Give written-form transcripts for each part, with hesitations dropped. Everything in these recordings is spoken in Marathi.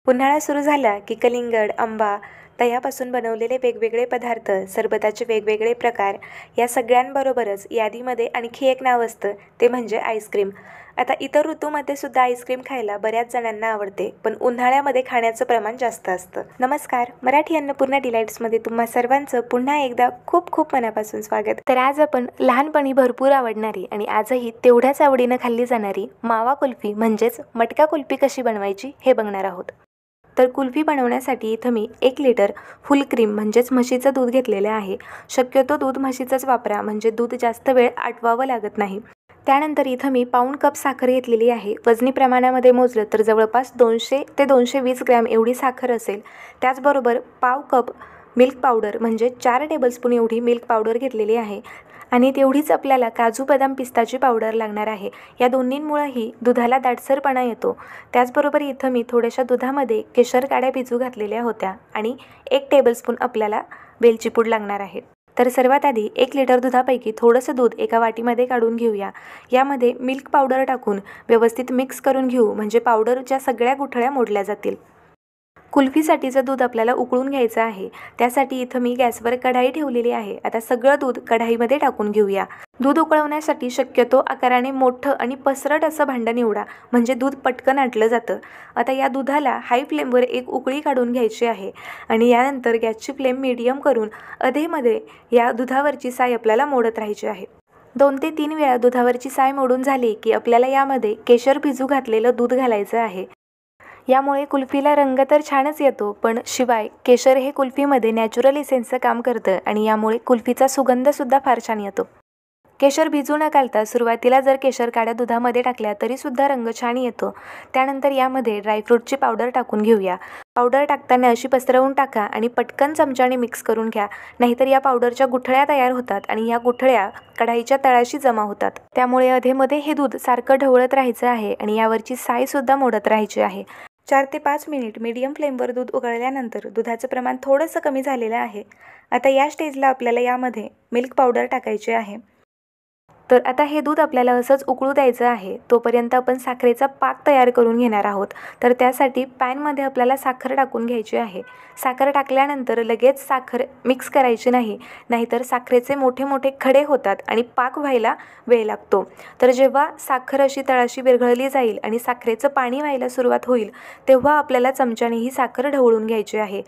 उन्हाळा सुरू झाला की कलिंगड, आंबा, दह्यापासून बनवलेले वेगवेगळे पदार्थ, सरबताचे वेगवेगळे प्रकार या सगळ्यांबरोबरच यादीमध्ये आणखी एक नाव असतं, ते म्हणजे आईस्क्रीम. आता इतर ऋतूमध्ये सुद्धा आईस्क्रीम खायला बऱ्याच जणांना आवडते, पण उन्हाळ्यामध्ये खाण्याचं प्रमाण जास्त असतं. नमस्कार, मराठी अन्नपूर्णा डिलाईट्समध्ये तुम्हा सर्वांचं पुन्हा एकदा खूप खूप मनापासून स्वागत. तर आज आपण लहानपणी भरपूर आवडणारी आणि आजही तेवढ्याच आवडीनं खाल्ली जाणारी मावा कुल्फी म्हणजेच मटका कुल्फी कशी बनवायची हे बघणार आहोत. तर कुल्फी बनवण्यासाठी इथं मी 1 लिटर फुल क्रीम म्हणजेच म्हशीचं दूध घेतलेलं आहे. शक्यतो दूध म्हशीचंच वापरा, म्हणजे दूध जास्त वेळ आटवावं लागत नाही. त्यानंतर इथं मी पाऊण कप साखर घेतलेली आहे. वजनी प्रमाणामध्ये मोजलं तर जवळपास 200 ते 220 ग्रॅम एवढी साखर असेल. त्याचबरोबर पाव कप मिल्क पावडर म्हणजे 4 टेबलस्पून एवढी मिल्क पावडर घेतलेली आहे आणि तेवढीच आपल्याला काजू बदाम पिस्ताची पावडर लागणार आहे. या दोन्हींमुळेही दुधाला दाटसरपणा येतो. त्याचबरोबर इथं मी थोड्याशा दुधामध्ये केशर काड्या भिजू घातलेल्या होत्या आणि 1 टेबलस्पून आपल्याला वेलची पूड लागणार आहे. तर सर्वात आधी 1 लिटर दुधापैकी थोडंसं दूध एका वाटीमध्ये काढून घेऊया. यामध्ये मिल्क पावडर टाकून व्यवस्थित मिक्स करून घेऊ, म्हणजे पावडरच्या सगळ्या गुठळ्या मोडल्या जातील. कुल्फीसाठीचं दूध आपल्याला उकळून घ्यायचं आहे. त्यासाठी इथं मी गॅसवर कढाई ठेवलेली आहे. आता सगळं दूध कढाईमध्ये टाकून घेऊया. दूध उकळवण्यासाठी शक्यतो आकाराने मोठं आणि पसरट असं भांडं निवडा, म्हणजे दूध पटकन आटलं जातं. आता या दुधाला हाय फ्लेमवर एक उकळी काढून घ्यायची आहे आणि यानंतर गॅसची फ्लेम मीडियम करून अधेमध्ये या दुधावरची साय आपल्याला मोडत राहायची आहे. 2 ते 3 वेळा दुधावरची साय मोडून झाली की आपल्याला यामध्ये केशर भिजू घातलेलं दूध घालायचं आहे. यामुळे कुल्फीला रंग तर छानच येतो, पण शिवाय केशर हे कुल्फीमध्ये नॅचरल इसेन्सचं काम करतं आणि यामुळे कुल्फीचा सुगंधसुद्धा फार छान येतो. केशर भिजू न घालता सुरुवातीला जर केशर काड्या दुधामध्ये टाकल्या तरीसुद्धा रंग छान येतो. त्यानंतर यामध्ये ड्रायफ्रूटची पावडर टाकून घेऊया. पावडर टाकताना अशी पसरवून टाका आणि पटकन चमच्याने मिक्स करून घ्या, नाहीतर या पावडरच्या गुठळ्या तयार होतात आणि या गुठळ्या कढाईच्या तळाशी जमा होतात. त्यामुळे अधेमध्ये हे दूध सारखं ढवळत राहायचं आहे आणि यावरची सायसुद्धा मोडत राहायची आहे. 4 ते 5 मिनिट मीडियम फ्लेमवर दूध उकळल्यानंतर दुधाचं प्रमाण थोडंसं कमी झालेलं आहे. आता या स्टेजला आपल्याला यामध्ये मिल्क पावडर टाकायची आहे. तर आता हे दूध आपल्याला असंच उकळू द्यायचं आहे. तोपर्यंत आपण साखरेचा पाक तयार करून घेणार आहोत. तर त्यासाठी पॅनमध्ये आपल्याला साखर टाकून घ्यायची आहे. साखर टाकल्यानंतर लगेच साखर मिक्स करायची नाही, नाहीतर साखरेचे मोठे मोठे खडे होतात आणि पाक व्हायला वेळ लागतो. तर जेव्हा साखर अशी तळाशी विरघळली जाईल आणि साखरेचं पाणी व्हायला सुरुवात होईल, तेव्हा आपल्याला चमच्याने ही साखर ढवळून घ्यायची आहे.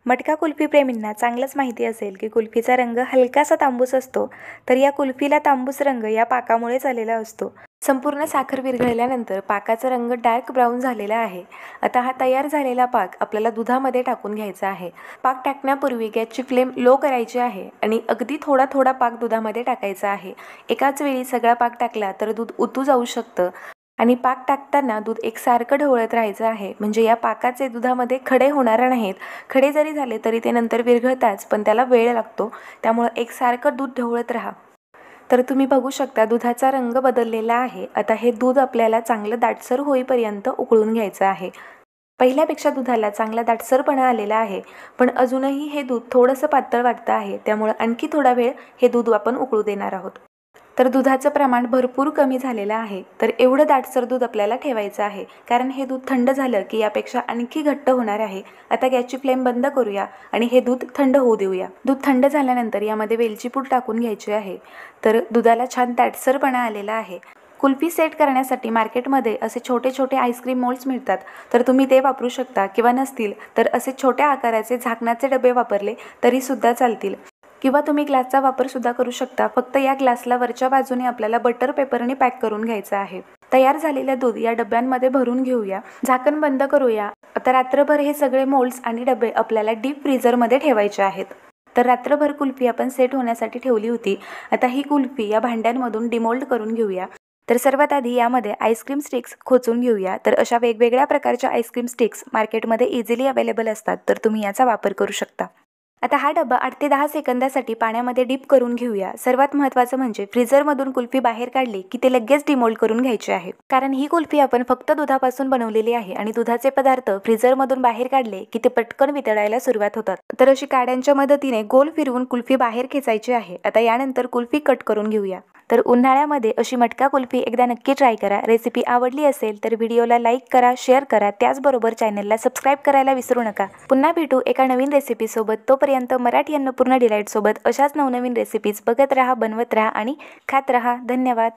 मटका कुल्फी प्रेमींना चांगलंच माहिती असेल की कुल्फीचा रंग हलकासा तांबूस असतो, तर या कुल्फीला तांबूस रंग या पाकामुळेच आलेला असतो. संपूर्ण साखर विरघळल्यानंतर पाकाचा रंग डार्क ब्राऊन झालेला आहे. आता हा तयार झालेला पाक आपल्याला दुधामध्ये टाकून घ्यायचा आहे. पाक टाकण्यापूर्वी गॅसची फ्लेम लो करायची आहे आणि अगदी थोडा थोडा पाक दुधामध्ये टाकायचा आहे. एकाच वेळी सगळा पाक टाकला तर दूध उतू जाऊ शकतं आणि पाक टाकताना दूध एकसारखं ढवळत राहायचं आहे, म्हणजे या पाकाचे दुधामध्ये खडे होणार नाहीत. खडे जरी झाले तरी ते नंतर विरघळताच, पण त्याला वेळ लागतो. त्यामुळे एकसारखं दूध ढवळत राहा. तर तुम्ही बघू शकता दुधाचा रंग बदललेला आहे. आता हे दूध आपल्याला चांगलं दाटसर होईपर्यंत उकळून घ्यायचं आहे. पहिल्यापेक्षा दुधाला चांगला दाटसरपणा आलेला आहे, पण अजूनही हे दूध थोडंसं पातळ वाटतं आहे. त्यामुळे आणखी थोडा वेळ हे दूध आपण उकळू देणार आहोत. तर दुधाचं प्रमाण भरपूर कमी झालेलं आहे. तर एवढं दाटसर दूध आपल्याला ठेवायचं आहे, कारण हे दूध थंड झालं की यापेक्षा आणखी घट्ट होणार आहे. आता गॅसची फ्लेम बंद करूया आणि हे दूध थंड होऊ देऊया. दूध थंड झाल्यानंतर यामध्ये वेलची पूड टाकून घ्यायची आहे. तर दुधाला छान दाटसरपणा आलेला आहे. कुल्फी सेट करण्यासाठी मार्केटमध्ये असे छोटे छोटे आईस्क्रीम मोल्ड्स मिळतात, तर तुम्ही ते वापरू शकता, किंवा नसतील तर असे छोट्या आकाराचे झाकणाचे डबे वापरले तरीसुद्धा चालतील, किंवा तुम्ही ग्लासचा वापरसुद्धा करू शकता. फक्त या ग्लासला वरच्या बाजूने आपल्याला बटर पेपरने पॅक करून घ्यायचं आहे. तयार झालेलं दूध या डब्यांमध्ये भरून घेऊया. झाकण बंद करूया. आता रात्रभर हे सगळे मोल्ड्स आणि डबे आपल्याला डीप फ्रीझरमध्ये ठेवायचे आहेत. तर रात्रभर कुल्फी आपण सेट होण्यासाठी ठेवली होती. आता ही कुल्फी या भांड्यांमधून डिमोल्ड करून घेऊया. तर सर्वात आधी यामध्ये आईस्क्रीम स्टिक्स खोचून घेऊया. तर अशा वेगवेगळ्या प्रकारच्या आईस्क्रीम स्टिक्स मार्केटमध्ये इझिली अवेलेबल असतात, तर तुम्ही याचा वापर करू शकता. आता हा डबा 8 ते 10 सेकंदासाठी पाण्यामध्ये डीप करून घेऊया। सर्वात महत्त्वाचं म्हणजे फ्रीझरमधून कुल्फी बाहेर काढली की ते लगेच डिमोल्ड करून घ्यायचे आहे, कारण ही कुल्फी आपण फक्त दुधापासून बनवलेली आहे आणि दुधाचे पदार्थ फ्रीझरमधून बाहेर काढले की ते पटकन वितळायला सुरुवात होतात। तर अशी काड्यांच्या मदतीने गोल फिरवून कुल्फी बाहेर खेचायची आहे। आता यानंतर कुल्फी कट करून घेऊया। तर उन्हाळ्यामध्ये अशी मटका कुल्फी एकदा नक्की ट्राय करा। रेसिपी आवडली असेल तर व्हिडिओला लाईक करा, शेअर करा, त्याचबरोबर चॅनलला सबस्क्राईब करायला विसरू नका। पुन्हा भेटू एका नवीन रेसिपीसोबत। तोपर्यंत मराठी अन्नपूर्णा डिलाईट सोबत अशाच नवनवीन रेसिपीज बघत राहा, बनवत राहा आणि खात राहा। धन्यवाद।